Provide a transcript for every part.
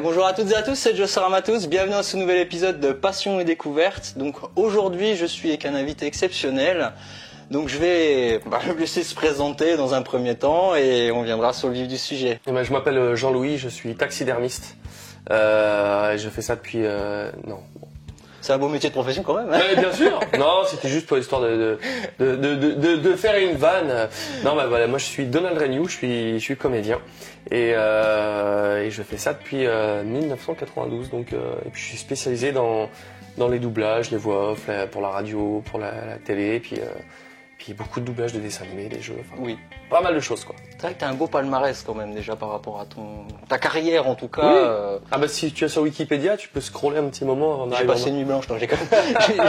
Bonjour à toutes et à tous, c'est Jossar Amatos, bienvenue dans ce nouvel épisode de Passion et Découverte. Donc aujourd'hui je suis avec un invité exceptionnel, donc je vais le laisser se présenter dans un premier temps et on viendra sur le vif du sujet. Je m'appelle Jean-Louis, je suis taxidermiste, je fais ça depuis... non. C'est un beau métier de profession quand même. Ouais, bien sûr. Non, c'était juste pour l'histoire de faire une vanne. Non, bah voilà, moi je suis Donald Renew, je suis comédien et je fais ça depuis 1992. Donc, et puis je suis spécialisé dans les doublages, les voix off, pour la radio, pour la télé, et puis beaucoup de doublages de dessins animés, des jeux. Enfin, oui. Pas mal de choses quoi. C'est vrai que t'as un beau palmarès quand même déjà par rapport à ta carrière en tout cas. Oui. Ah bah si tu vas sur Wikipédia, tu peux scroller un petit moment avant d'arriver. J'ai passé une nuit blanche,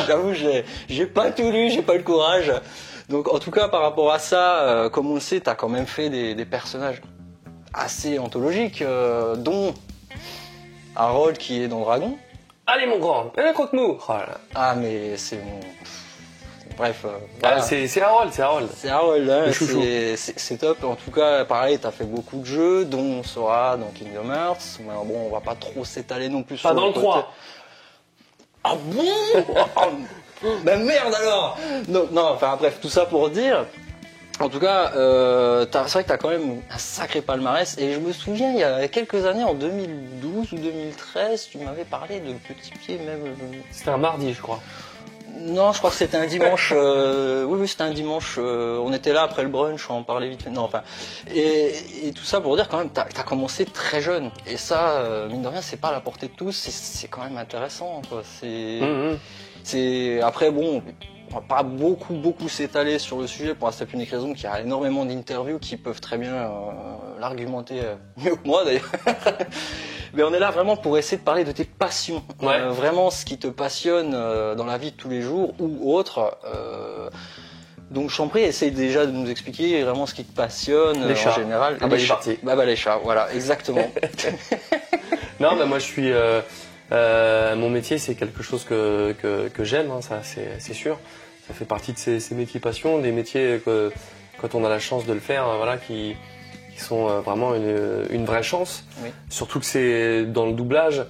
j'avoue, j'ai pas tout lu, j'ai pas eu le courage. Donc en tout cas par rapport à ça, comme on le sait, t'as quand même fait des personnages assez anthologiques, dont Harold qui est dans Dragon. Allez mon grand, croque-nous. Oh ah mais c'est mon... Bref, voilà. C'est Harold. C'est Harold, hein, c'est top. En tout cas, pareil, t'as fait beaucoup de jeux, dont Sora dans Kingdom Hearts. Mais bon, on va pas trop s'étaler non plus. Pas dans le 3. Ah bon? Ben merde alors. Non, enfin bref, tout ça pour dire. En tout cas, c'est vrai que t'as quand même un sacré palmarès. Et je me souviens, il y a quelques années, en 2012 ou 2013, tu m'avais parlé de Petit Pied même. C'était un mardi, je crois. Non, je crois que c'était un dimanche. Oui, c'était un dimanche. On était là après le brunch, on en parlait vite fait. Non, enfin, et tout ça pour dire quand même, t'as commencé très jeune. Et ça, mine de rien, c'est pas à la portée de tous. C'est quand même intéressant, quoi. C'est après bon. On va pas beaucoup s'étaler sur le sujet pour la simple unique raison qu'il y a énormément d'interviews qui peuvent très bien l'argumenter mieux que moi d'ailleurs. Mais on est là vraiment pour essayer de parler de tes passions, ouais. Vraiment ce qui te passionne dans la vie de tous les jours ou autre. Donc je t'en prie, essaye déjà de nous expliquer vraiment ce qui te passionne en général. Ah bah il est parti. Les chats, voilà, exactement. Non, bah moi je suis... mon métier c'est quelque chose que j'aime, hein, ça c'est sûr. Ça fait partie de ces métiers passion, des métiers que quand on a la chance de le faire, voilà, qui sont vraiment une vraie chance. Oui. Surtout que c'est dans le doublage,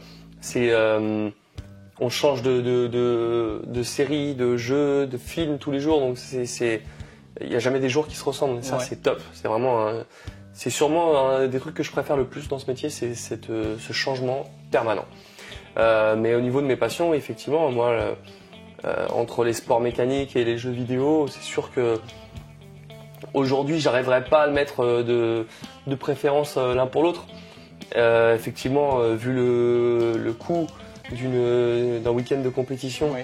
on change de séries, de jeux, de films tous les jours, donc il n'y a jamais des jours qui se ressemblent. Et ça c'est top. C'est vraiment c'est sûrement un des trucs que je préfère le plus dans ce métier, c'est ce changement permanent. Mais au niveau de mes passions, effectivement, moi, entre les sports mécaniques et les jeux vidéo, c'est sûr que aujourd'hui, j'arriverai pas à le mettre de préférence l'un pour l'autre. Effectivement, vu le coût d'un week-end de compétition, oui.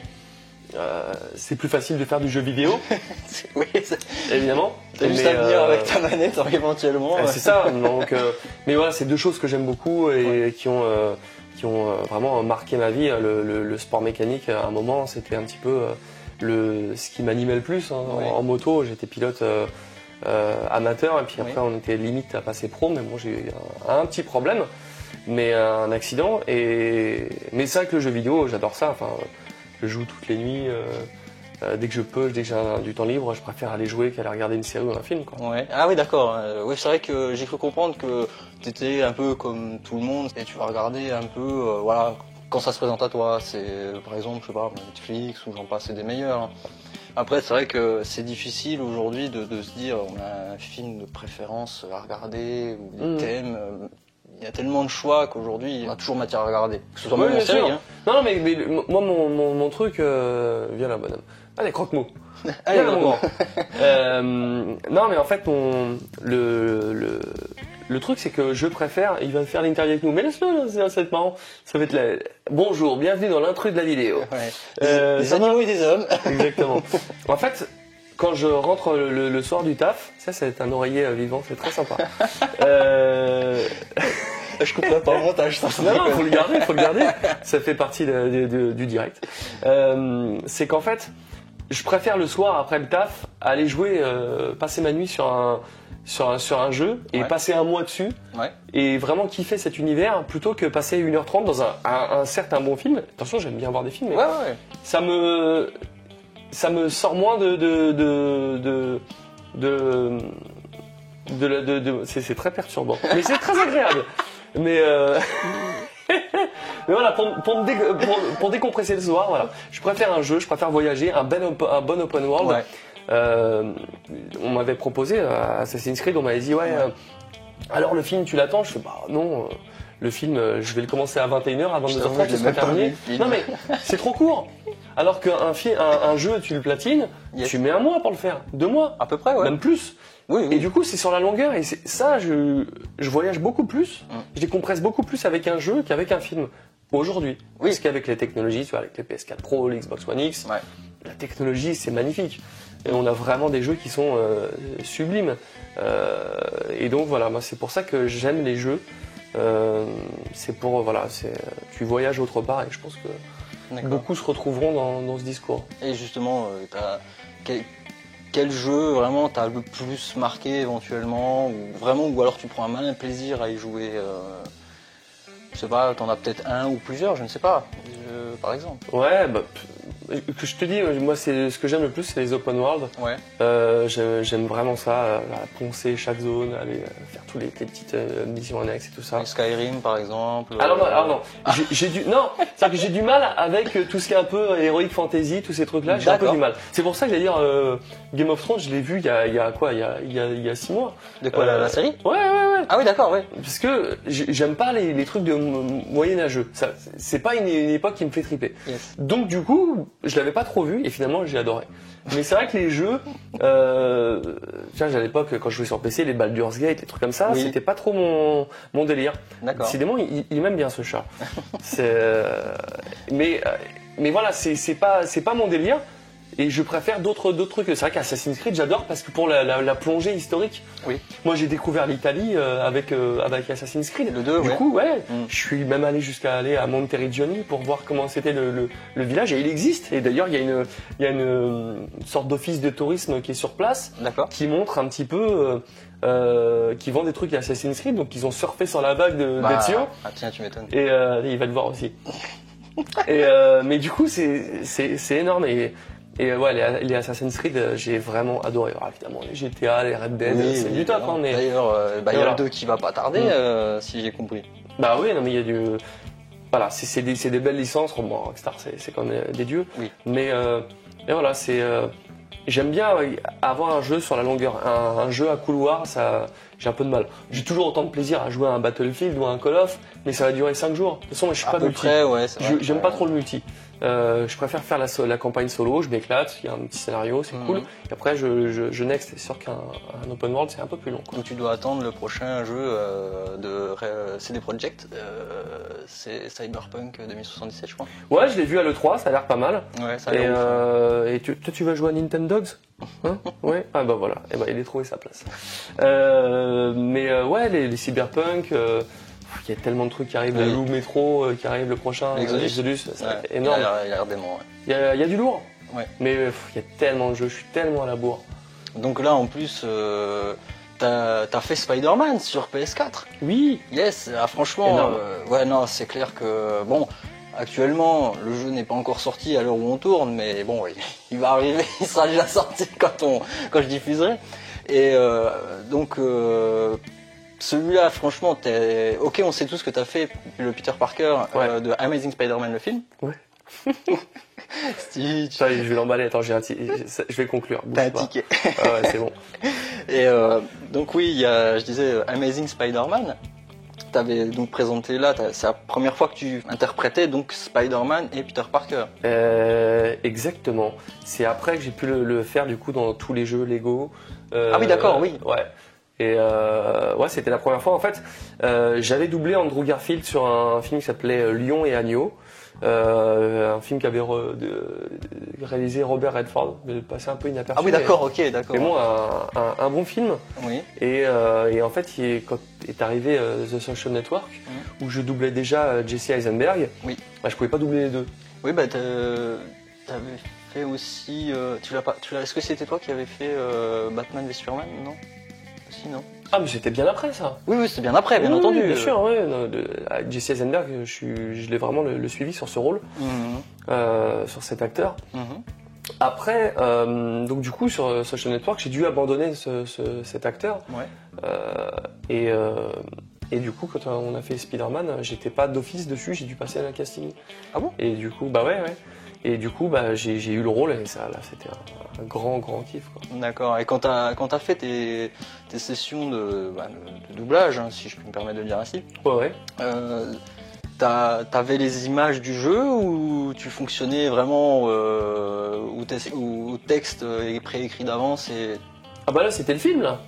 C'est plus facile de faire du jeu vidéo. Oui, évidemment. T'as juste à venir avec ta manette éventuellement. C'est ça. Donc, mais voilà, c'est deux choses que j'aime beaucoup et qui ont vraiment marqué ma vie. Le sport mécanique, à un moment, c'était un petit peu ce qui m'animait le plus. Hein. Oui. En moto, j'étais pilote amateur et puis après on était limite à passer pro, mais bon, j'ai eu un petit problème, mais un accident. Mais c'est vrai que le jeu vidéo, j'adore ça. Enfin, je joue toutes les nuits. Dès que je peux, dès que j'ai du temps libre, je préfère aller jouer qu'aller regarder une série ou un film, quoi. Ouais. Ah oui, d'accord. Oui, c'est vrai que j'ai cru comprendre que tu étais un peu comme tout le monde et tu vas regarder un peu, voilà, quand ça se présente à toi. C'est par exemple, je sais pas, Netflix ou j'en passe, c'est des meilleurs. Hein. Après, c'est vrai que c'est difficile aujourd'hui de se dire on a un film de préférence à regarder ou des thèmes. Il y a tellement de choix qu'aujourd'hui, on a toujours matière à regarder. Que ce soit même en série. Hein. Non, mais moi, mon truc... viens là, bonhomme. Allez, croque-mou. Allez, non, mais en fait, le truc, c'est que je préfère... Il va faire l'interview avec nous. Mais laisse-le, ça va être marrant. Ça va être Bonjour, bienvenue dans l'intrus de la vidéo. Ouais. Des animaux et des hommes. Exactement. En fait... Quand je rentre le soir du taf, ça c'est un oreiller vivant, c'est très sympa. Je couperai pas au montage, ça. Non, faut le garder. Ça fait partie du direct. C'est qu'en fait, je préfère le soir après le taf aller jouer, passer ma nuit sur un jeu et passer un mois dessus et vraiment kiffer cet univers plutôt que passer 1h30 dans un certain bon film. Attention, j'aime bien voir des films, mais ça me sort moins c'est très perturbant, mais c'est très agréable. Mais mais voilà, pour décompresser le soir, voilà. Je préfère un jeu, je préfère voyager, un bon open world. Ouais. On m'avait proposé Assassin's Creed, on m'avait dit alors le film tu l'attends? Je fais bah non, le film je vais le commencer à 21h, à 22h30 je serai terminé. Non mais c'est trop court. Alors qu'un jeu tu le platines, tu mets un mois pour le faire, 2 mois. À peu près, ouais. Même plus. Oui. Et du coup c'est sur la longueur et ça je voyage beaucoup plus, je décompresse beaucoup plus avec un jeu qu'avec un film. Aujourd'hui, parce qu'avec les technologies, tu vois, avec les PS4 Pro, les Xbox One X, la technologie c'est magnifique. Et on a vraiment des jeux qui sont sublimes. Et donc voilà, moi c'est pour ça que j'aime les jeux. Tu voyages autre part et je pense que beaucoup se retrouveront dans ce discours. Et justement, quel jeu vraiment t'as le plus marqué éventuellement, ou alors tu prends un malin plaisir à y jouer? Je sais pas, t'en as peut-être un ou plusieurs, je ne sais pas, par exemple. Ouais, que je te dis, moi c'est ce que j'aime le plus, c'est les open world. Ouais. J'aime vraiment ça, poncer chaque zone, aller faire toutes les petites missions annexes et tout ça. Skyrim par exemple. Alors non, c'est-à-dire que j'ai du mal avec tout ce qui est un peu heroic fantasy, tous ces trucs-là, j'ai un peu du mal. C'est pour ça que j'allais dire Game of Thrones, je l'ai vu il y a 6 mois. De quoi, la série? Ouais. Ah oui, d'accord, ouais. Parce que j'aime pas les trucs de moyenâgeux. C'est pas une époque qui me fait triper. Yes. Donc du coup, je l'avais pas trop vu et finalement j'ai adoré. Mais c'est vrai que les jeux, tiens, à l'époque quand je jouais sur PC, les Baldur's Gate, les trucs comme ça, c'était pas trop mon délire. D'accord. Décidément, il m'aime bien ce chat. Mais voilà, c'est pas mon délire. Et je préfère d'autres trucs. C'est vrai qu'Assassin's Creed, j'adore parce que pour la plongée historique. Oui. Moi, j'ai découvert l'Italie avec Assassin's Creed. Le 2, du coup, je suis même allé jusqu'à aller à Monteriggioni pour voir comment c'était le village. Et il existe. Et d'ailleurs, il y a une sorte d'office de tourisme qui est sur place, qui montre un petit peu, qui vend des trucs à Assassin's Creed. Donc, ils ont surfé sur la vague d'Ezio. Ah tiens, tu m'étonnes. Et il va le voir aussi. Mais du coup, c'est énorme. Et ouais, les Assassin's Creed, j'ai vraiment adoré. Alors, évidemment, les GTA, les Red Dead, c'est du top. Hein, mais... D'ailleurs, il y a le 2 qui va pas tarder, si j'ai compris. Bah oui, non, mais il y a du... Voilà, c'est des belles licences. Bon, Rockstar, c'est quand même des dieux. Oui. Mais voilà, j'aime bien avoir un jeu sur la longueur. Un jeu à couloir, j'ai un peu de mal. J'ai toujours autant de plaisir à jouer à un Battlefield ou à un Call of, mais ça va durer 5 jours. De toute façon, moi, je suis pas multi. J'aime pas trop le multi. Je préfère faire la campagne solo, je m'éclate, il y a un petit scénario, c'est cool. Et après, je next. C'est sûr qu'un open world, c'est un peu plus long. Donc tu dois attendre le prochain jeu de CD Projekt, c'est Cyberpunk 2077, je crois. Ouais, je l'ai vu à l'E3, ça a l'air pas mal. Ouais, ça a l'air et toi, tu vas jouer à Nintendogs? Hein? Ouais. Ah bah voilà, et il a trouvé sa place. Ouais, les Cyberpunk. Il y a tellement de trucs qui arrivent, le Loup Métro qui arrive le prochain, Exodus, c'est énorme. Il y a des mots, il y a du lourd, mais il y a tellement de jeux, je suis tellement à la bourre. Donc là en plus, t'as fait Spider-Man sur PS4. Oui. Yes, franchement, c'est clair que bon, actuellement le jeu n'est pas encore sorti à l'heure où on tourne, mais bon, il va arriver, il sera déjà sorti quand je diffuserai. Et donc celui-là, franchement, ok, on sait tous que t'as fait le Peter Parker de Amazing Spider-Man, le film. Ouais. Je vais l'emballer, attends, je vais conclure. T'as un ticket. Ah ouais, c'est bon. Et donc oui, je disais Amazing Spider-Man. T'avais donc présenté là, c'est la première fois que tu interprétais donc Spider-Man et Peter Parker. Exactement. C'est après que j'ai pu le faire du coup dans tous les jeux Lego. Ah oui, d'accord, oui. Ouais. Et c'était la première fois. En fait, j'avais doublé Andrew Garfield sur un film qui s'appelait Lion et Agneau, un film qu'avait réalisé Robert Redford, mais passé un peu inaperçu. Ah oui, d'accord, ok, d'accord. Mais bon, un bon film. Oui. Et en fait, quand est arrivé The Social Network, où je doublais déjà Jesse Eisenberg, je pouvais pas doubler les deux. Oui, bah t'avais fait aussi. Est-ce que c'était toi qui avais fait Batman v Superman, non? Non. Ah mais c'était bien après ça. Oui, c'est bien après, bien entendu. Bien sûr, oui. Jesse Eisenberg, je l'ai vraiment le suivi sur ce rôle, sur cet acteur. Après, donc du coup sur Social Network, j'ai dû abandonner cet acteur. Ouais. Et Et du coup, quand on a fait Spider-Man, j'étais pas d'office dessus, j'ai dû passer à la casting. Ah bon? Et du coup, bah ouais. Et du coup, bah, j'ai eu le rôle et ça, là, c'était un grand kiff, quoi. D'accord. Et quand t'as fait tes sessions de doublage, hein, si je peux me permettre de le dire ainsi, Ouais. t'avais les images du jeu ou tu fonctionnais vraiment où le texte est préécrit d'avance et... Ah bah là, c'était le film, là.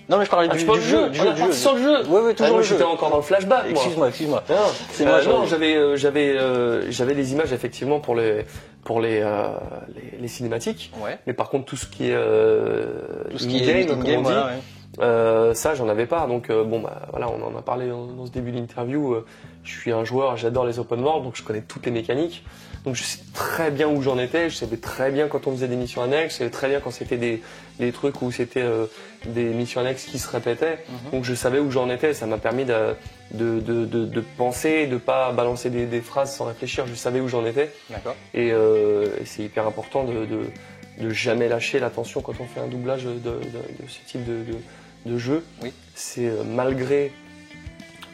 Non mais je parlais du jeu. On est parti sur le jeu. Ouais, toujours moi, le jeu. J'étais encore dans le flashback, moi. Excuse-moi. Non, j'avais les images effectivement pour les cinématiques. Ouais. Mais par contre, tout ce qui est in-game, voilà, ouais. ça, j'en avais pas. Donc voilà, on en a parlé dans ce début d'interview. Je suis un joueur, j'adore les open world, donc je connais toutes les mécaniques. Donc je sais très bien où j'en étais, je savais très bien quand on faisait des missions annexes, je savais très bien quand c'était des trucs où c'était des missions annexes qui se répétaient. Donc je savais où j'en étais, ça m'a permis de penser, de pas balancer des phrases sans réfléchir, je savais où j'en étais. D'accord. Et c'est hyper important de jamais lâcher l'attention quand on fait un doublage de ce type de jeu. Oui. C'est malgré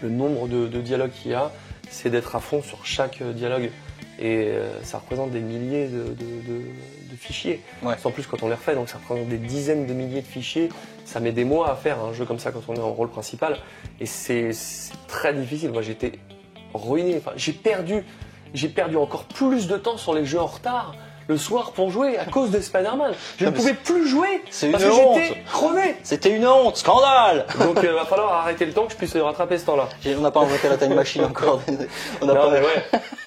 le nombre de dialogues qu'il y a, c'est d'être à fond sur chaque dialogue. Et ça représente des milliers de fichiers. Ouais. En plus quand on les refait, donc ça représente des dizaines de milliers de fichiers. Ça met des mois à faire un jeu comme ça quand on est en rôle principal. Et c'est très difficile. Moi j'étais ruiné. Enfin, j'ai perdu encore plus de temps sur les jeux en retard le soir pour jouer à cause de Spider-Man. Je ne pouvais plus jouer parce que j'étais crevé. C'était une honte, scandale. Donc il va falloir arrêter le temps que je puisse rattraper ce temps-là. On n'a pas inventé la time machine encore.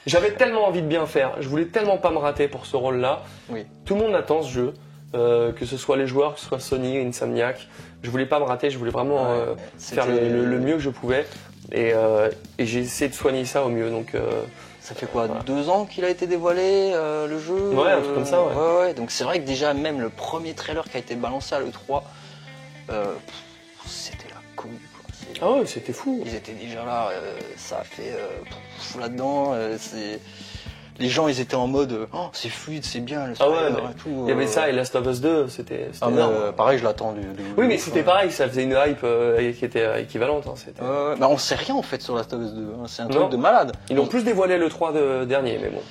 J'avais tellement envie de bien faire, je voulais tellement pas me rater pour ce rôle-là. Oui. Tout le monde attend ce jeu, que ce soit les joueurs, que ce soit Sony, Insomniac. Je voulais pas me rater, je voulais vraiment faire le mieux que je pouvais. Et j'ai essayé de soigner ça au mieux. Donc ça fait quoi, 2 ans qu'il a été dévoilé le jeu? Ouais, un truc comme ça, ouais. Donc c'est vrai que déjà même le premier trailer qui a été balancé à l'E3, c'était la couille. Ah ouais, c'était fou. Ils étaient déjà là, ça a fait fou là-dedans. Les gens ils étaient en mode c'est fluide, c'est bien le trailer et tout. Il y avait ça et Last of Us 2, c'était énorme. Pareil, je l'attends Oui, mais c'était pareil, ça faisait une hype qui était équivalente. Bah, on sait rien en fait sur Last of Us 2, hein. C'est un truc de malade. Ils ont plus dévoilé le 3 dernier, mais bon.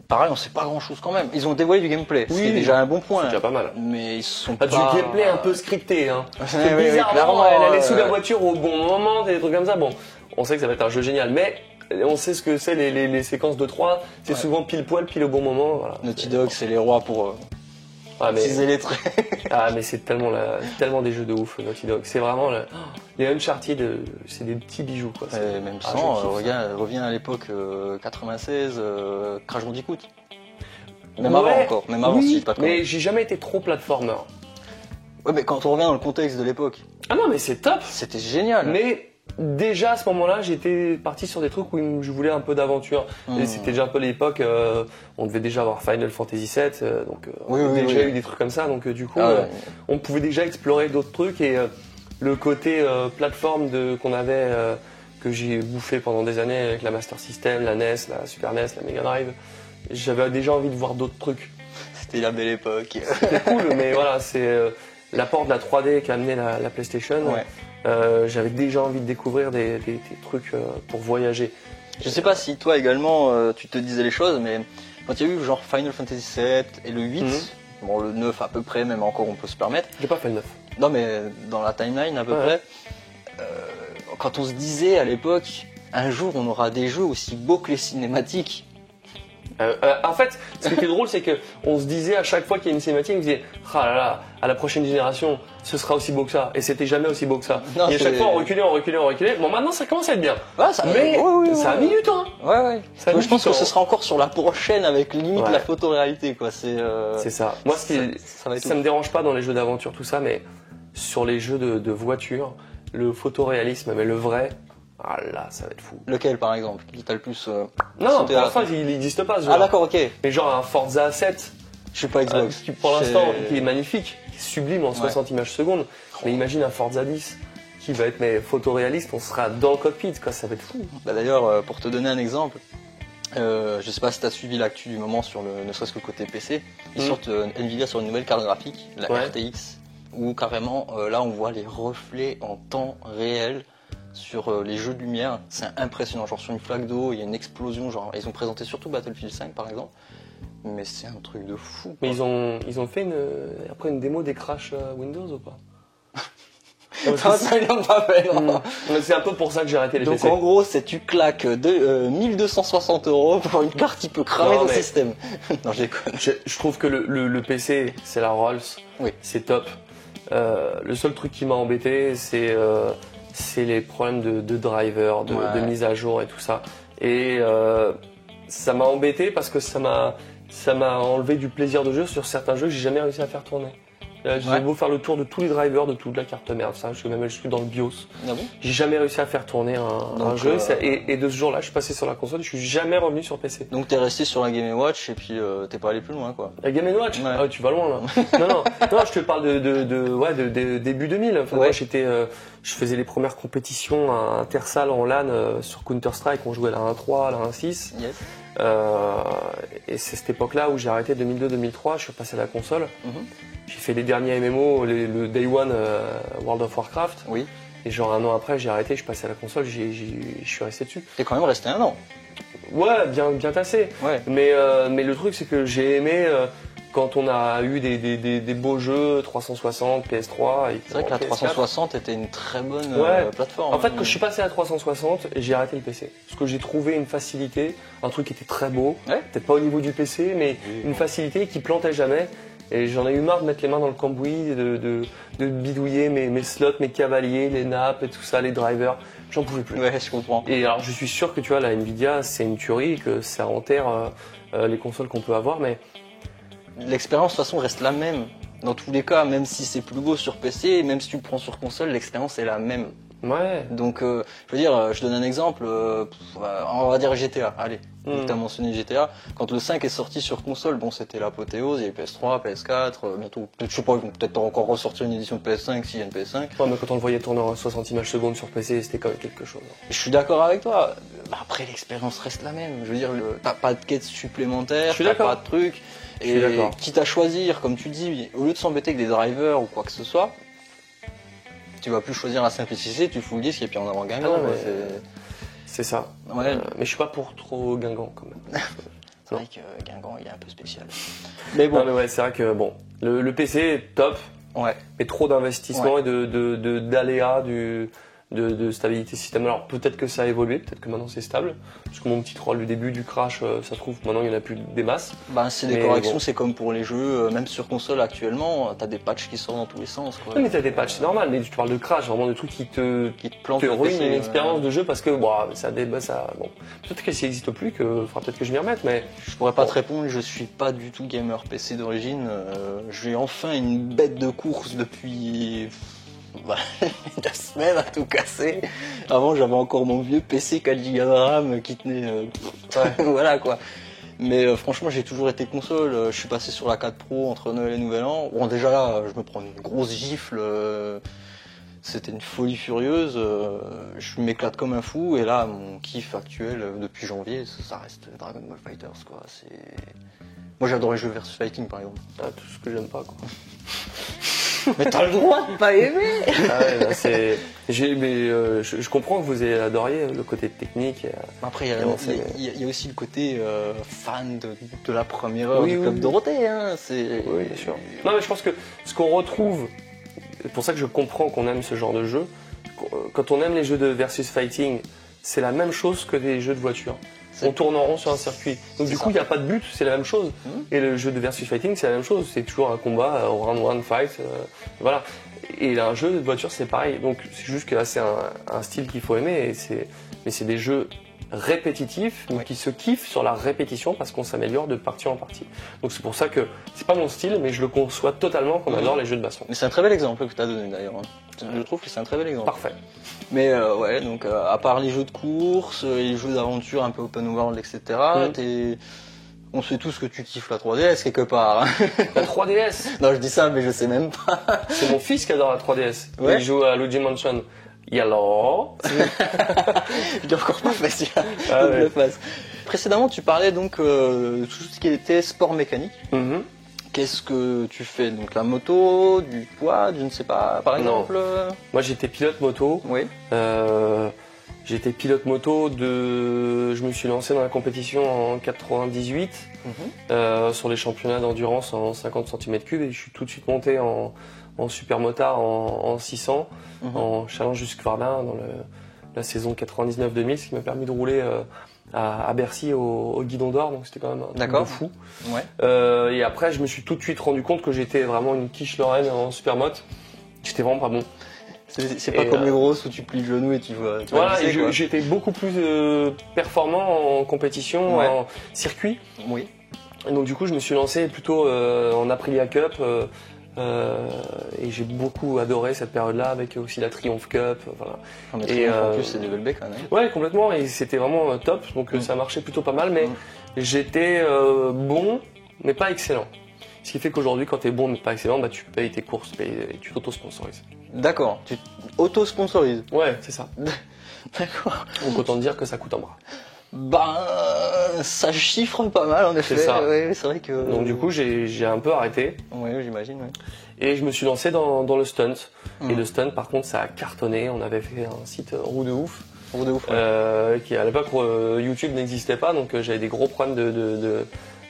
Pareil, on sait pas grand chose quand même. Ils ont dévoilé du gameplay, ce qui est déjà un bon point. C'est déjà pas mal. Mais ils sont pas... Du gameplay un peu scripté, hein. C'est bizarrement, elle allait sous la voiture au bon moment, des trucs comme ça. Bon, on sait que ça va être un jeu génial, mais on sait ce que c'est les séquences de 3, c'est souvent pile poil, pile au bon moment. Voilà. Naughty Dog, c'est les rois pour utiliser les traits. Mais c'est tellement des jeux de ouf, Naughty Dog. C'est vraiment les Uncharted, c'est des petits bijoux, quoi. Même sans, reviens à l'époque 96, Crash Bandicoot. Même avant encore, même avant si pas mais j'ai jamais été trop platformer. Ouais, mais quand on revient dans le contexte de l'époque. Ah non, mais c'est top. C'était génial. Mais déjà à ce moment-là, j'étais parti sur des trucs où je voulais un peu d'aventure. Et c'était déjà un peu l'époque, on devait déjà avoir Final Fantasy VII, donc on avait déjà eu des trucs comme ça. Donc du coup, on pouvait déjà explorer d'autres trucs et le côté plateforme qu'on avait, que j'ai bouffé pendant des années avec la Master System, la NES, la Super NES, la Mega Drive. J'avais déjà envie de voir d'autres trucs. C'était la belle époque. C'était cool, mais voilà, c'est l'apport de la 3D qu'a amené la PlayStation. Ouais. J'avais déjà envie de découvrir des trucs pour voyager. Je sais pas si toi également tu te disais les choses, mais quand il y a eu genre Final Fantasy VII et le 8, bon le 9 à peu près, même encore on peut se permettre. J'ai pas fait le 9. Non mais dans la timeline à peu près, quand on se disait à l'époque, un jour on aura des jeux aussi beaux que les cinématiques. En fait, ce qui était drôle, c'est que on se disait à chaque fois qu'il y a une cinématique, on se disait ah là là, à la prochaine génération, ce sera aussi beau que ça. Et c'était jamais aussi beau que ça. Non, et à chaque fois, on reculait. Bon, maintenant, ça commence à être bien. Ouais, mais ça a mis du temps. Ouais. Je pense que ce sera encore sur la prochaine avec limite la photoréalité, quoi. C'est ça. Moi, ça me dérange pas dans les jeux d'aventure, tout ça, mais sur les jeux de voiture, le photoréalisme, mais le vrai. Ah là, ça va être fou. Lequel par exemple qui t'a le plus Non, pour l'instant il n'existe pas ce jeu. Ah d'accord, ok. Mais genre un Forza 7. Je suis pas Xbox. Qui pour l'instant qui est magnifique, qui est sublime en 60 images secondes. Mais imagine un Forza 10 qui va être photoréaliste, on sera dans le cockpit, quoi, ça va être fou. Bah d'ailleurs, pour te donner un exemple, je sais pas si tu as suivi l'actu du moment sur ne serait-ce que le côté PC, ils sortent Nvidia sur une nouvelle carte graphique, la RTX, où carrément là on voit les reflets en temps réel sur les jeux de lumière, c'est impressionnant. Genre sur une flaque d'eau, il y a une explosion. Genre, ils ont présenté surtout Battlefield 5 par exemple. Mais c'est un truc de fou. Quoi. Mais ils ont fait après une démo des crash Windows ou pas? Ça ils l'ont pas fait, non. C'est un peu pour ça que j'ai arrêté les PC. Donc en gros, c'est tu claques 1260 € pour une carte qui peut cramer ton système. Non, je déconne. Je trouve que le PC, c'est la Rolls. Oui. C'est top. Le seul truc qui m'a embêté, c'est les problèmes de driver, de mise à jour et tout ça. Et ça m'a embêté parce que ça m'a enlevé du plaisir de jeu sur certains jeux que j'ai jamais réussi à faire tourner. J'ai beau faire le tour de tous les drivers de toute la carte mère, ça, je suis dans le BIOS. Ah bon? J'ai jamais réussi à faire tourner un jeu et de ce jour-là, je suis passé sur la console, je suis jamais revenu sur PC. Donc t'es resté sur la Game & Watch et puis t'es pas allé plus loin quoi. La Game & Watch? Ouais. Ah, tu vas loin là. non, je te parle de début 2000. Enfin, moi, je faisais les premières compétitions intersalles en LAN sur Counter-Strike, on jouait la 1.3, la 1.6. Yes. Et c'est cette époque-là où j'ai arrêté 2002-2003, je suis passé à la console. J'ai fait les derniers MMO, le Day One World of Warcraft. Oui. Et genre un an après, j'ai arrêté, je suis passé à la console, je suis resté dessus. T'es quand même resté un an. Ouais, bien tassé. Ouais. Mais le truc, c'est que j'ai aimé quand on a eu des beaux jeux 360, PS3. C'est vrai que la 360 était une très bonne plateforme. En fait, quand je suis passé à 360, j'ai arrêté le PC. Parce que j'ai trouvé une facilité, un truc qui était très beau. Ouais. Peut-être pas au niveau du PC, mais une facilité qui plantait jamais. Et j'en ai eu marre de mettre les mains dans le cambouis, de bidouiller mes slots, mes cavaliers, les nappes et tout ça, les drivers. J'en pouvais plus. Ouais, je comprends. Et alors, je suis sûr que tu vois, la Nvidia, c'est une tuerie, que ça enterre les consoles qu'on peut avoir, mais l'expérience de toute façon reste la même. Dans tous les cas, même si c'est plus beau sur PC, même si tu le prends sur console, l'expérience est la même. Ouais. Donc, je veux dire, je donne un exemple, on va dire GTA, allez. Tu as mentionné GTA. Quand le 5 est sorti sur console, bon, c'était l'apothéose, il y avait PS3, PS4, bientôt, je sais pas, ils vont peut-être encore ressortir une édition PS5 s'il y a une PS5. Ouais, mais quand on le voyait tourner en 60 images secondes sur PC, c'était quand même quelque chose. Je suis d'accord avec toi. Après, l'expérience reste la même. Je veux dire, t'as pas de quête supplémentaire, t'as pas de truc. Et quitte à choisir, comme tu dis, au lieu de s'embêter avec des drivers ou quoi que ce soit, tu vas plus choisir la simplicité, tu fous le disque et puis en avant Guingamp. C'est ça. Ouais. Mais je suis pas pour trop Guingamp quand même. C'est vrai que Guingamp il est un peu spécial. Mais bon. Non, mais ouais, c'est vrai que bon, le PC est top. Ouais. Mais trop d'investissement et d'aléas de stabilité système. Alors peut-être que ça a évolué, peut-être que maintenant c'est stable. Parce que mon petit troll, le début du crash, ça se trouve maintenant il n'y en a plus des masses. Bah, c'est des corrections, bon. C'est comme pour les jeux, même sur console actuellement, t'as des patchs qui sortent dans tous les sens. Quoi. Non, mais t'as des patchs, c'est normal, mais tu parles de crash, vraiment de trucs qui te ruinent une expérience de jeu parce que bon, peut-être que ça n'existe plus, peut-être que je m'y remette, mais. Je pourrais pas te répondre, je suis pas du tout gamer PC d'origine. J'ai enfin une bête de course depuis 2 semaines à tout casser. Avant j'avais encore mon vieux PC 4 Go de RAM qui tenait voilà quoi. Mais franchement j'ai toujours été console. Je suis passé sur la 4 Pro entre Noël et Nouvel An. Bon déjà là je me prends une grosse gifle. C'était une folie furieuse. Je m'éclate comme un fou et là mon kiff actuel depuis janvier ça reste Dragon Ball Fighters quoi. Moi j'adore les jeux versus fighting par exemple. Ah, tout ce que j'aime pas quoi. Mais t'as le droit de pas aimer. Ah ouais, là, je comprends que vous adoriez le côté technique. Après, il y a aussi le côté fan de la première heure du Club Dorothée. Hein, oui, bien sûr. Non, mais je pense que ce qu'on retrouve, c'est pour ça que je comprends qu'on aime ce genre de jeu. Quand on aime les jeux de versus fighting, c'est la même chose que des jeux de voiture. On tourne en rond sur un circuit. Donc du coup, il n'y a pas de but, c'est la même chose. Et le jeu de versus fighting, c'est la même chose. C'est toujours un combat, round one fight, voilà. Et un jeu de voiture, c'est pareil. Donc c'est juste que là, c'est un style qu'il faut aimer. Mais c'est des jeux répétitifs, qui se kiffent sur la répétition parce qu'on s'améliore de partie en partie. Donc c'est pour ça que c'est pas mon style, mais je le conçois totalement qu'on adore les jeux de baston. Mais c'est un très bel exemple que tu as donné d'ailleurs. Je trouve que c'est un très bel exemple. Parfait. Mais donc à part les jeux de course, les jeux d'aventure un peu open world, etc. On sait tous que tu kiffes la 3DS quelque part. Hein. La 3DS. Non, je dis ça, mais je sais même pas. C'est mon fils qui adore la 3DS. Ouais. Il joue à Luigi Mansion. Yellow. Il est encore pas facile. Précédemment, tu parlais donc tout ce qui était sport mécanique. Qu'est-ce que tu fais? Donc la moto, du quad, je ne sais pas, par exemple. Moi j'étais pilote moto. Oui. J'étais pilote moto je me suis lancé dans la compétition en 98 sur les championnats d'endurance en 50 cm3 et je suis tout de suite monté en super motard en 600 en challenge du Skvarna dans la saison 99-2000, ce qui m'a permis de rouler à Bercy au Guidon d'Or, donc c'était quand même un truc de fou. Ouais. Et après je me suis tout de suite rendu compte que j'étais vraiment une quiche Lorraine en supermoto. J'étais vraiment pas bon. C'est pas comme les grosses où tu plies le genou et tu vois. Voilà, et j'étais beaucoup plus performant en compétition, en circuit. Oui. Et donc du coup, je me suis lancé plutôt en Aprilia Cup. Et j'ai beaucoup adoré cette période-là avec aussi la Triumph Cup. Voilà. Et en plus, c'est des belles baies quand même. Ouais, complètement. Et c'était vraiment top. Donc ça marchait plutôt pas mal. Mais j'étais bon, mais pas excellent. Ce qui fait qu'aujourd'hui, quand tu es bon mais pas excellent, bah, tu payes tes courses et tu t'auto-sponsorises. D'accord, tu auto-sponsorises. Ouais, c'est ça. D'accord. Donc autant dire que ça coûte un bras. Ben, ça chiffre pas mal en effet. C'est ça. Ouais, c'est vrai que. Donc du coup, j'ai un peu arrêté. Oui, j'imagine. Ouais. Et je me suis lancé dans le stunt. Et le stunt, par contre, ça a cartonné. On avait fait un site Roue de Ouf. Roue de Ouf, ouais. Qui à l'époque YouTube n'existait pas, donc j'avais des gros problèmes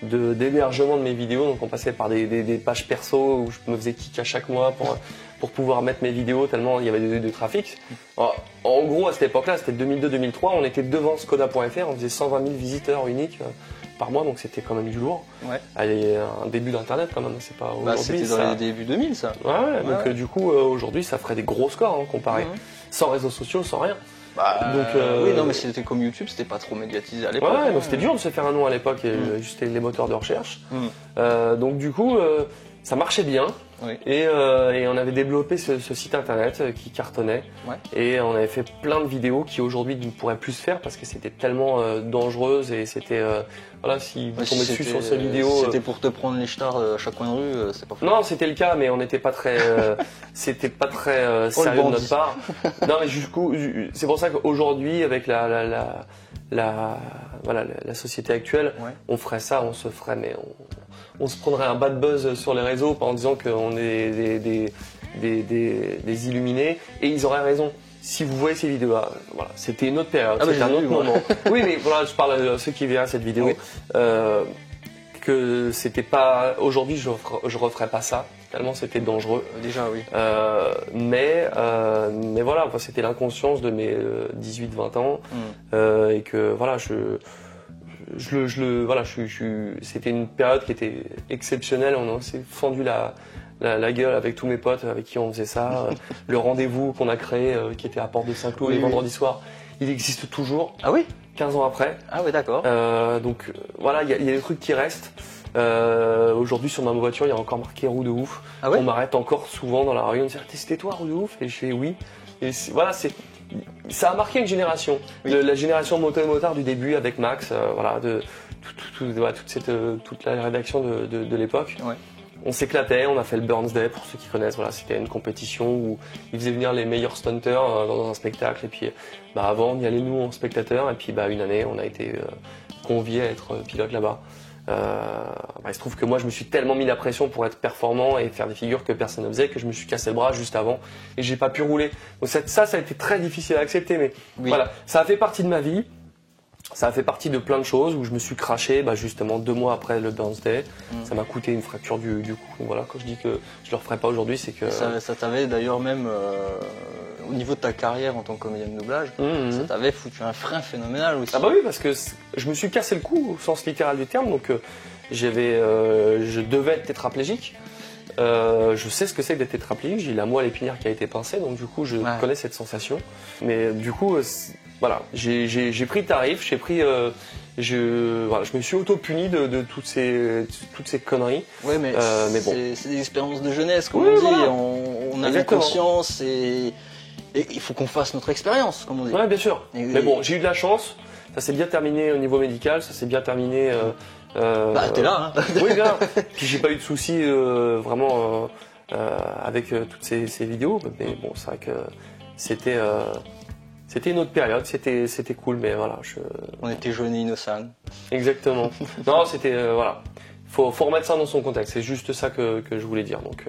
d'hébergement de mes vidéos, donc on passait par des pages perso où je me faisais kick à chaque mois pour pouvoir mettre mes vidéos tellement il y avait de trafic. Alors, en gros à cette époque-là, c'était 2002-2003, on était devant Skoda.fr, on faisait 120 000 visiteurs uniques par mois, donc c'était quand même du lourd. Ouais. Allez, un début d'internet quand même, c'est pas aujourd'hui. C'était dans les débuts 2000 ça. Ouais, donc du coup aujourd'hui ça ferait des gros scores comparé, sans réseaux sociaux, sans rien. Donc, oui, non, mais c'était comme YouTube, c'était pas trop médiatisé à l'époque. Ouais, donc c'était dur de se faire un nom à l'époque, juste les moteurs de recherche. Donc du coup, ça marchait bien. Oui. Et on avait développé ce site internet qui cartonnait. Ouais. Et on avait fait plein de vidéos qui aujourd'hui ne pourraient plus se faire parce que c'était tellement dangereuse et c'était voilà, si vous tombez dessus sur ces vidéos. C'était pour te prendre les stars à chaque coin de rue, c'est pas fou. Non, c'était le cas, mais on n'était pas très c'était pas très sérieux de notre part. Non, mais du coup, c'est pour ça qu'aujourd'hui avec la société actuelle, on ferait ça, on se ferait, mais on se prendrait un bad buzz sur les réseaux en disant qu'on est des illuminés, et ils auraient raison. Si vous voyez ces vidéos-là, voilà, c'était une autre période, c'était un autre moment. Oui, mais voilà, je parle à ceux qui verront cette vidéo, que c'était pas. Aujourd'hui, je referais pas ça, tellement c'était dangereux. Déjà, oui. Mais voilà, enfin, c'était l'inconscience de mes 18-20 ans, et que voilà, c'était une période qui était exceptionnelle. On s'est fendu la gueule avec tous mes potes avec qui on faisait ça. Le rendez-vous qu'on a créé, qui était à Porte de Saint-Cloud les vendredis soirs, il existe toujours. Ah oui, 15 ans après. Ah oui, d'accord. Donc voilà, il y a des trucs qui restent. Aujourd'hui sur ma voiture, il y a encore marqué Roue de Ouf. Ah ouais, on m'arrête encore souvent dans la rue, on me dit c'était toi Roue de Ouf, et je fais oui. Et voilà, ça a marqué une génération, la génération moto et motard du début avec Max, voilà, toute la rédaction de l'époque. Ouais. On s'éclatait, on a fait le Burns Day pour ceux qui connaissent, voilà, c'était une compétition où ils faisaient venir les meilleurs stunters dans un spectacle, et puis avant on y allait nous en spectateurs, et puis une année on a été conviés à être pilote là-bas. Il se trouve que moi je me suis tellement mis la pression pour être performant et faire des figures que personne ne faisait, que je me suis cassé le bras juste avant et j'ai pas pu rouler. Donc ça a été très difficile à accepter, mais voilà, ça a fait partie de ma vie. Ça a fait partie de plein de choses où je me suis craché justement 2 mois après le Burns Day. Ça m'a coûté une fracture du cou. Donc voilà, quand je dis que je le referai pas aujourd'hui, c'est que... Ça t'avait d'ailleurs même, au niveau de ta carrière en tant que comédien de doublage, ça t'avait foutu un frein phénoménal aussi. Ah bah oui, parce que je me suis cassé le cou au sens littéral du terme, donc je devais être tétraplégique. Je sais ce que c'est d'être tétraplégique, j'ai la moelle épinière qui a été pincée, donc du coup je connais cette sensation. Mais du coup, voilà, j'ai pris le tarif, je me suis auto-puni de toutes ces conneries. Oui, mais bon. C'est des expériences de jeunesse, comme on dit. Voilà. On a la conscience et il faut qu'on fasse notre expérience, comme on dit. Oui, bien sûr. Mais bon, j'ai eu de la chance. Ça s'est bien terminé au niveau médical, ça s'est bien terminé. T'es là, hein. Oui, bien. Puis j'ai pas eu de soucis vraiment avec toutes ces vidéos. Mais bon, c'est vrai que c'était une autre période, c'était cool, mais voilà. On était jeunes et innocents. Exactement. Non, c'était voilà. faut remettre ça dans son contexte. C'est juste ça que je voulais dire. Donc.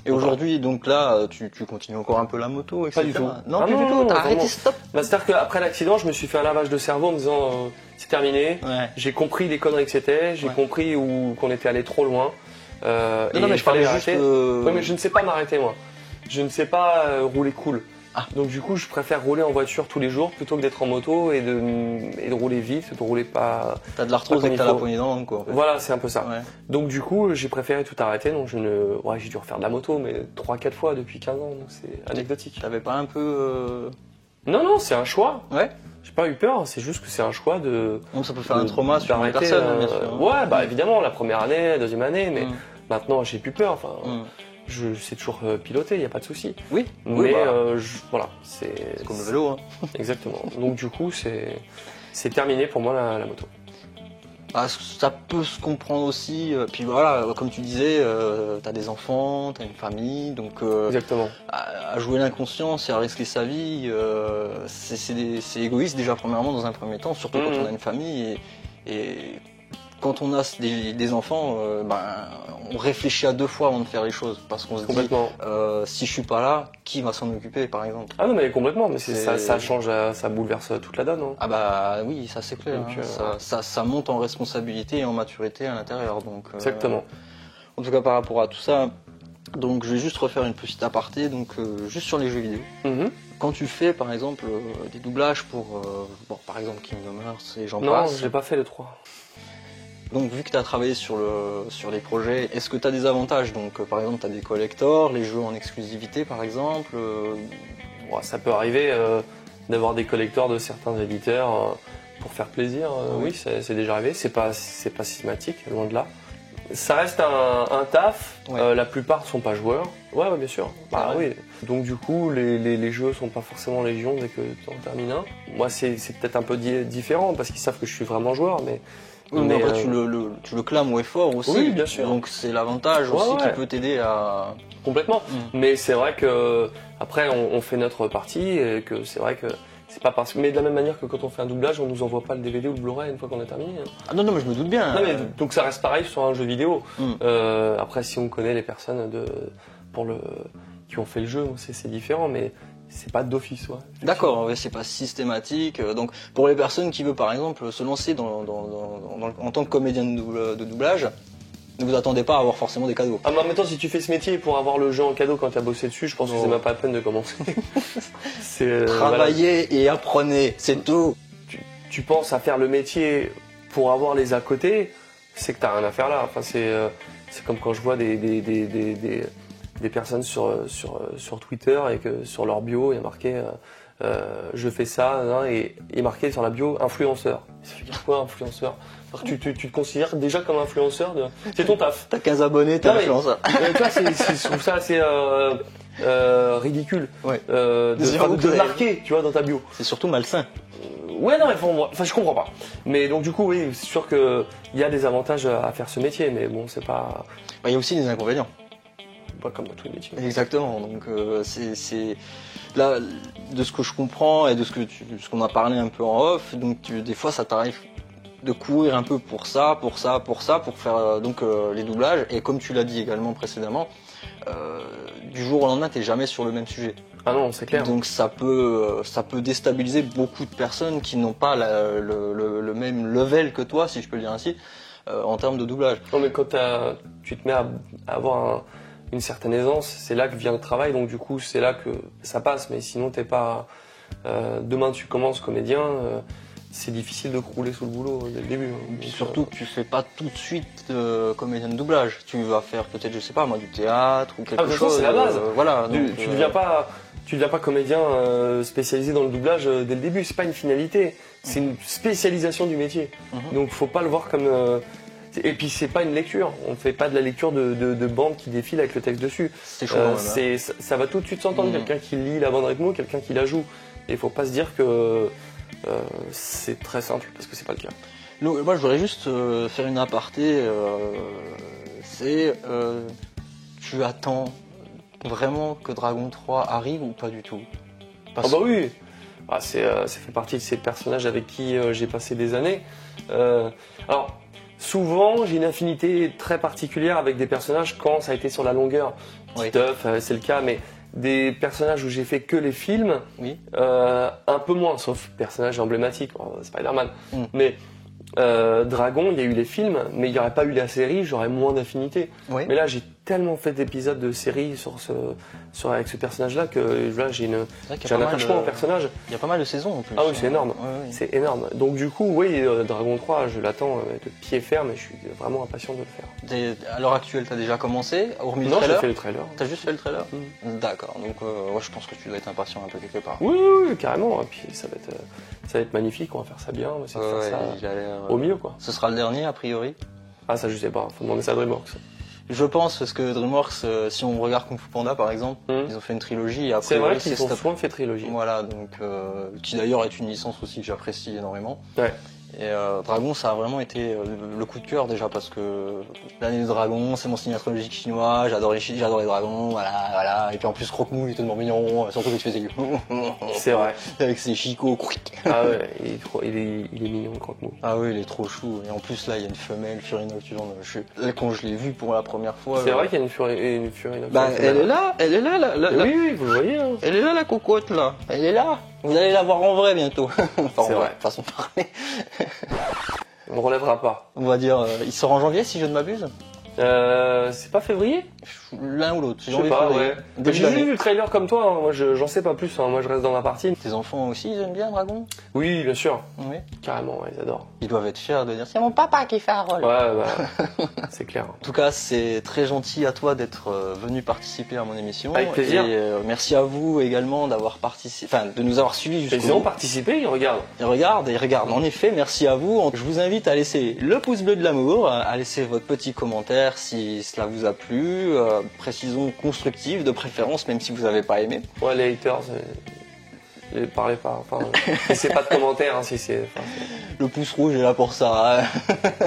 Et aujourd'hui, donc là, tu continues encore un peu la moto, etc. Pas du tout. Non, plus du tout. T'as arrêté, stop. Bah, c'est-à-dire qu'après l'accident, je me suis fait un lavage de cerveau en me disant c'est terminé. Ouais. J'ai compris les conneries que c'était. J'ai compris qu'on était allé trop loin. Non, mais je parlais juste. Oui, mais je ne sais pas m'arrêter moi. Je ne sais pas rouler cool. Ah. Donc du coup, je préfère rouler en voiture tous les jours plutôt que d'être en moto et de rouler vite, de rouler pas. T'as de l'arthrose et que t'as la poignée dans la langue, quoi. En fait. Voilà, c'est un peu ça. Ouais. Donc du coup, j'ai préféré tout arrêter. Donc j'ai dû refaire de la moto, mais 3-4 fois depuis 15 ans. Donc c'est anecdotique. T'avais pas un peu. Non, c'est un choix. Ouais. J'ai pas eu peur. C'est juste que c'est un choix de. Donc ça peut faire un trauma sur une personne, bien sûr. Ouais, bah évidemment, la première année, la deuxième année, mais maintenant j'ai plus peur. Enfin. Je sais toujours piloter, il n'y a pas de souci. Oui. Mais voilà, c'est comme le vélo. Hein. Exactement. Donc du coup, c'est terminé pour moi la moto. Ah, ça peut se comprendre aussi. Puis voilà, comme tu disais, t'as des enfants, t'as une famille, donc Exactement. À jouer l'inconscience et à risquer sa vie, c'est égoïste déjà premièrement dans un premier temps, surtout quand on a une famille et quand on a des enfants, on réfléchit à 2 fois avant de faire les choses parce qu'on se dit si je suis pas là, qui va s'en occuper par exemple. Ah non mais complètement, mais ça change, ça bouleverse toute la donne. Hein. Ah bah oui, ça c'est clair. Donc, ça monte en responsabilité et en maturité à l'intérieur. Donc exactement. En tout cas par rapport à tout ça, donc je vais juste refaire une petite aparté, donc juste sur les jeux vidéo. Quand tu fais par exemple des doublages pour par exemple Kingdom Hearts et j'en passe. Non, j'ai pas fait les 3. Donc vu que tu as travaillé sur les projets, est-ce que tu as des avantages? Donc par exemple tu as des collectors, les jeux en exclusivité par exemple ça peut arriver d'avoir des collectors de certains éditeurs pour faire plaisir, oui c'est déjà arrivé, c'est pas systématique, loin de là. Ça reste un taf, la plupart sont pas joueurs. Ouais bien sûr, bah oui. Donc du coup les jeux sont pas forcément légion dès que tu en termines un. Moi c'est peut-être un peu différent parce qu'ils savent que je suis vraiment joueur mais... Oui, mais après, tu le clames au effort aussi. Oui, bien sûr. Donc c'est l'avantage aussi qui peut t'aider à. Complètement. Mais c'est vrai que après on fait notre partie et que c'est vrai que c'est pas parce que. Mais de la même manière que quand on fait un doublage, on nous envoie pas le DVD ou le Blu-ray une fois qu'on a terminé. Ah non, mais je me doute bien. Non, mais, donc ça reste pareil sur un jeu vidéo. Après, si on connaît les personnes qui ont fait le jeu, c'est différent, mais. C'est pas d'office, ouais. D'accord, c'est pas systématique. Donc, pour les personnes qui veulent, par exemple, se lancer en tant que comédien de doublage, ne vous attendez pas à avoir forcément des cadeaux. Ah, mais en même temps, si tu fais ce métier pour avoir le jeu en cadeau quand tu as bossé dessus, je pense que c'est même pas la peine de commencer. Travaillez et apprenez, c'est tout. Tu penses à faire le métier pour avoir les à côté, c'est que t'as rien à faire là. Enfin, c'est comme quand je vois des personnes sur Twitter et que sur leur bio il y a marqué je fais ça et il est marqué sur la bio influenceur. Ça veut dire quoi influenceur? Alors, tu te considères déjà comme influenceur c'est ton taf. T'as 15 abonnés, t'es influenceur. Toi je trouve ça assez ridicule de marquer tu vois dans ta bio. C'est surtout malsain. Ouais non mais je comprends pas. Mais donc du coup oui c'est sûr que il y a des avantages à faire ce métier mais bon c'est pas. Il y a aussi des inconvénients. Pas comme dans tous les métiers. Exactement. Donc c'est là de ce que je comprends et de ce qu'on a parlé un peu en off. Donc des fois ça t'arrive de courir un peu pour ça, pour faire les doublages. Et comme tu l'as dit également précédemment, du jour au lendemain t'es jamais sur le même sujet. Ah non c'est clair. Donc ça peut déstabiliser beaucoup de personnes qui n'ont pas le même level que toi, si je peux le dire ainsi, en termes de doublage. Non mais quand tu te mets à avoir une certaine aisance, c'est là que vient le travail, donc du coup c'est là que ça passe, mais sinon t'es pas... demain tu commences comédien, c'est difficile de crouler sous le boulot dès le début. Surtout que tu fais pas tout de suite comédien de doublage, tu vas faire peut-être, je sais pas moi, du théâtre ou quelque chose. C'est la base. Voilà. Tu deviens pas comédien spécialisé dans le doublage dès le début, c'est pas une finalité, c'est une spécialisation du métier. Donc faut pas le voir comme... Et puis c'est pas une lecture, on fait pas de la lecture de bande qui défile avec le texte dessus. C'est chaud. Ça va tout de suite s'entendre, quelqu'un qui lit la bande rythmo, quelqu'un qui la joue. Et il faut pas se dire que c'est très simple, parce que c'est pas le cas. Moi je voudrais juste faire une aparté, tu attends vraiment que Dragon 3 arrive ou pas du tout? Ah bah oui, ça fait partie de ces personnages avec qui j'ai passé des années. Alors, Souvent, j'ai une affinité très particulière avec des personnages quand ça a été sur la longueur. Oui. Stuff, c'est le cas, mais des personnages où j'ai fait que les films, Oui. un peu moins, sauf personnages emblématiques, Spider-Man. Mais Dragon, il y a eu les films, mais il n'y aurait pas eu la série, j'aurais moins d'affinité. Oui. Mais là, j'ai tellement fait d'épisodes de série avec ce personnage-là que là, j'ai un attachement au personnage. Il y a pas mal de saisons en plus. Ah oui, c'est énorme. Oui. C'est énorme. Donc du coup, oui, Dragon 3, je l'attends de pied ferme et je suis vraiment impatient de le faire. À l'heure actuelle, t'as déjà commencé, hormis le Non, trailer? j'ai fait le trailer. T'as juste fait le trailer? D'accord, donc ouais, je pense que tu dois être impatient un peu quelque part. Oui, carrément. Et puis ça va être magnifique, on va faire ça bien, on va essayer de faire ça il a l'air, au mieux, quoi. Ce sera le dernier, a priori? Ah, ça, je sais pas, faut demander ça à DreamWorks. Je pense, parce que DreamWorks, si on regarde Kung Fu Panda par exemple, ils ont fait une trilogie et après. C'est vrai qu'ils ont souvent fait trilogie. Voilà, donc qui d'ailleurs est une licence aussi que j'apprécie énormément. Ouais. Et Dragon, ça a vraiment été le coup de cœur déjà parce que l'année du dragon, c'est mon signe astrologique chinois, j'adorais les dragons, voilà. Et puis en plus Croque-Mou, il est tellement mignon, surtout qu'il faisait c'est vrai. Avec ses chicots. Ah ouais, il est mignon, Croque-Mou. Ah oui, il est trop chou. Et en plus là, il y a une femelle, Furie Nocturne. Quand je l'ai vue pour la première fois. C'est vrai qu'il y a une Furie Nocturne. Bah, elle est là. Oui, vous le voyez. Hein. Elle est là, la cocotte là. Elle est là. Vous allez la voir en vrai bientôt. Enfin, c'est vrai. Façon de parler. On ne relèvera pas. On va dire, il sort en janvier si je ne m'abuse. C'est pas février? L'un ou l'autre. Je sais pas, ouais. J'ai juste vu le trailer comme toi, hein. Moi j'en sais pas plus, hein. Moi je reste dans la partie. Tes enfants aussi, ils aiment bien Dragon? Oui, bien sûr. Oui. Carrément, ouais, ils adorent. Ils doivent être fiers de dire c'est mon papa qui fait un rôle. Ouais, bah, c'est clair. En tout cas, c'est très gentil à toi d'être venu participer à mon émission. Avec plaisir. Et merci à vous également d'avoir participé, enfin de nous avoir suivis jusqu'au bout. Ils ont participé, ils regardent. Ils regardent. En effet, merci à vous. Je vous invite à laisser le pouce bleu de l'amour, à laisser votre petit commentaire si cela vous a plu, précision constructive de préférence, même si vous n'avez pas aimé. Ouais, les haters, parlez pas. Enfin, c'est pas de commentaires, hein, si c'est. Le pouce rouge est là pour ça.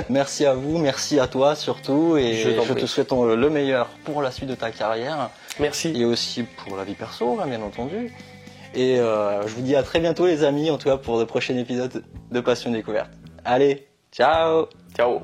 Merci à vous, merci à toi surtout, et je te souhaite le meilleur pour la suite de ta carrière. Merci. Et aussi pour la vie perso, hein, bien entendu. Et je vous dis à très bientôt les amis, en tout cas pour le prochain épisode de Passion Découverte. Allez, ciao. Ciao.